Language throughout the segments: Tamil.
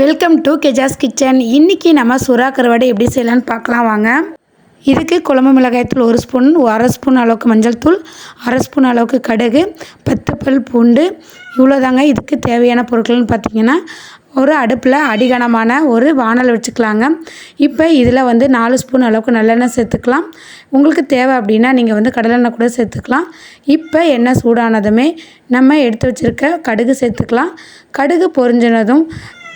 Welcome to கெஜாஸ் kitchen. இன்றைக்கி நம்ம சுறா கருவாடு எப்படி செய்யலான்னு பார்க்கலாம் வாங்க. இதுக்கு குழம்பு மிளகாய்த்தூள் 1 ஸ்பூன், அரை ஸ்பூன் அளவுக்கு மஞ்சள் தூள், அரை ஸ்பூன் அளவுக்கு கடுகு, 10 பல் பூண்டு, இவ்வளோதாங்க. இதுக்கு தேவையான பொருட்கள்னு பார்த்திங்கன்னா ஒரு அடுப்பில் அடிகனமான ஒரு வானல் வச்சுக்கலாங்க. இப்போ இதில் 4 ஸ்பூன் அளவுக்கு நல்லெண்ணெய் சேர்த்துக்கலாம். உங்களுக்கு தேவை அப்படின்னா நீங்கள் கடலெண்ணெய் கூட சேர்த்துக்கலாம். இப்போ எண்ணெய் சூடானதுமே நம்ம எடுத்து வச்சுருக்க கடுகு சேர்த்துக்கலாம். கடுகு பொரிஞ்சினதும்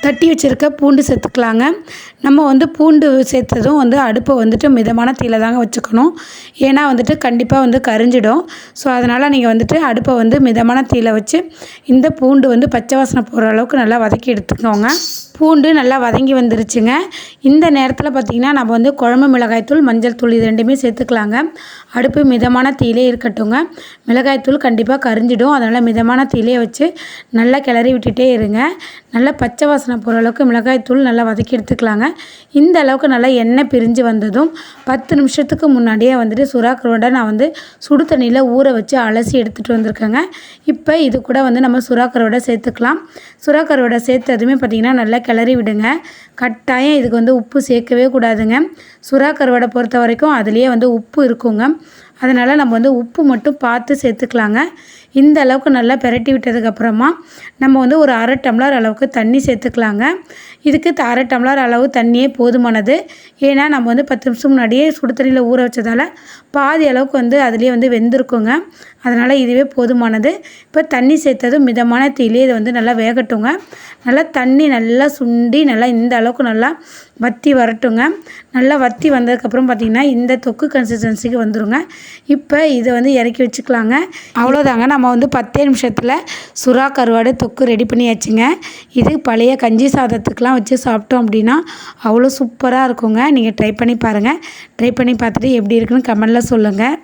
தட்டி வச்சுருக்க பூண்டு சேர்த்துக்கலாங்க. நம்ம பூண்டு சேர்த்ததும் அடுப்பை மிதமான தீயில தாங்க வச்சுக்கணும். ஏன்னா கண்டிப்பாக கரிஞ்சிடும். ஸோ அதனால் நீங்கள் அடுப்பை மிதமான தீயில வச்சு இந்த பூண்டு பச்சை வாசனை போகிற அளவுக்கு நல்லா வதக்கி எடுத்துக்கோங்க. பூண்டு நல்லா வதங்கி வந்துருச்சுங்க. இந்த நேரத்தில் பார்த்திங்கன்னா நம்ம குழம்பு மிளகாய்த்தூள், மஞ்சள் தூள் இது ரெண்டுமே சேர்த்துக்கலாங்க. அடுப்பு மிதமான தீயிலே இருக்கட்டுங்க. மிளகாய்த்தூள் கண்டிப்பாக கரிஞ்சிடும். அதனால் மிதமான தீயிலே வச்சு நல்லா கிளறி விட்டுட்டே இருங்க. நல்லா பச்சை வாசனை போகிற அளவுக்கு மிளகாய்த்தூள் நல்லா வதக்கி எடுத்துக்கலாங்க. இந்த அளவுக்கு நல்லா எண்ணெய் பிரிஞ்சு வந்ததும் 10 நிமிஷத்துக்கு முன்னாடியே சுறா கருவாடை நான் சுடு தண்ணியில் ஊற வச்சு அலசி எடுத்துகிட்டு வந்திருக்கேங்க. இப்போ இது கூட நம்ம சுறா கருவாடை சேர்த்துக்கலாம். சுறா கருவாடை சேர்த்ததுமே பார்த்திங்கன்னா நல்லா கிளறி விடுங்க. கட்டாயம் இதுக்கு உப்பு சேர்க்கவே கூடாதுங்க. சுறா கருவாடை பொறுத்த வரைக்கும் அதுலேயே உப்பு இருக்குங்க. அதனால் நம்ம உப்பு மட்டும் பார்த்து சேர்த்துக்கலாங்க. இந்த அளவுக்கு நல்லா பெரட்டி விட்டதுக்கப்புறமா நம்ம ஒரு அரை டம்ளர் அளவுக்கு தண்ணி சேர்த்துக்கலாங்க. இதுக்கு அரை டம்ளர் அளவு தண்ணியே போதுமானது. ஏன்னா நம்ம 10 நிமிஷம் முன்னாடியே சுடு தண்ணியில் ஊற வச்சதால் பாதி அளவுக்கு அதுலேயே வெந்திருக்குங்க. அதனால் இதுவே போதுமானது. இப்போ தண்ணி சேர்த்ததும் மிதமான தீயிலே இதை நல்லா வேகட்டுங்க. நல்லா தண்ணி நல்லா சுண்டி நல்லா இந்த அளவுக்கு நல்லா வற்றி வரட்டுங்க. நல்லா வற்றி வந்ததுக்கப்புறம் பார்த்திங்கன்னா இந்த தொக்கு கன்சிஸ்டன்சிக்கு வந்துடுங்க. இப்போ இதை இறக்கி வச்சுக்கலாங்க. அவ்வளோதாங்க. நம்ம 10 நிமிஷத்தில் சுறா கருவாடு தொக்கு ரெடி பண்ணியாச்சுங்க. இது பழைய கஞ்சி சாதத்துக்கெலாம் வச்சு சாப்பிட்டோம் அப்படின்னா அவ்வளோ சூப்பராக இருக்குங்க. நீங்கள் ட்ரை பண்ணி பாருங்கள். ட்ரை பண்ணி பார்த்துட்டு எப்படி இருக்குன்னு கமெண்டில் சொல்லுங்கள்.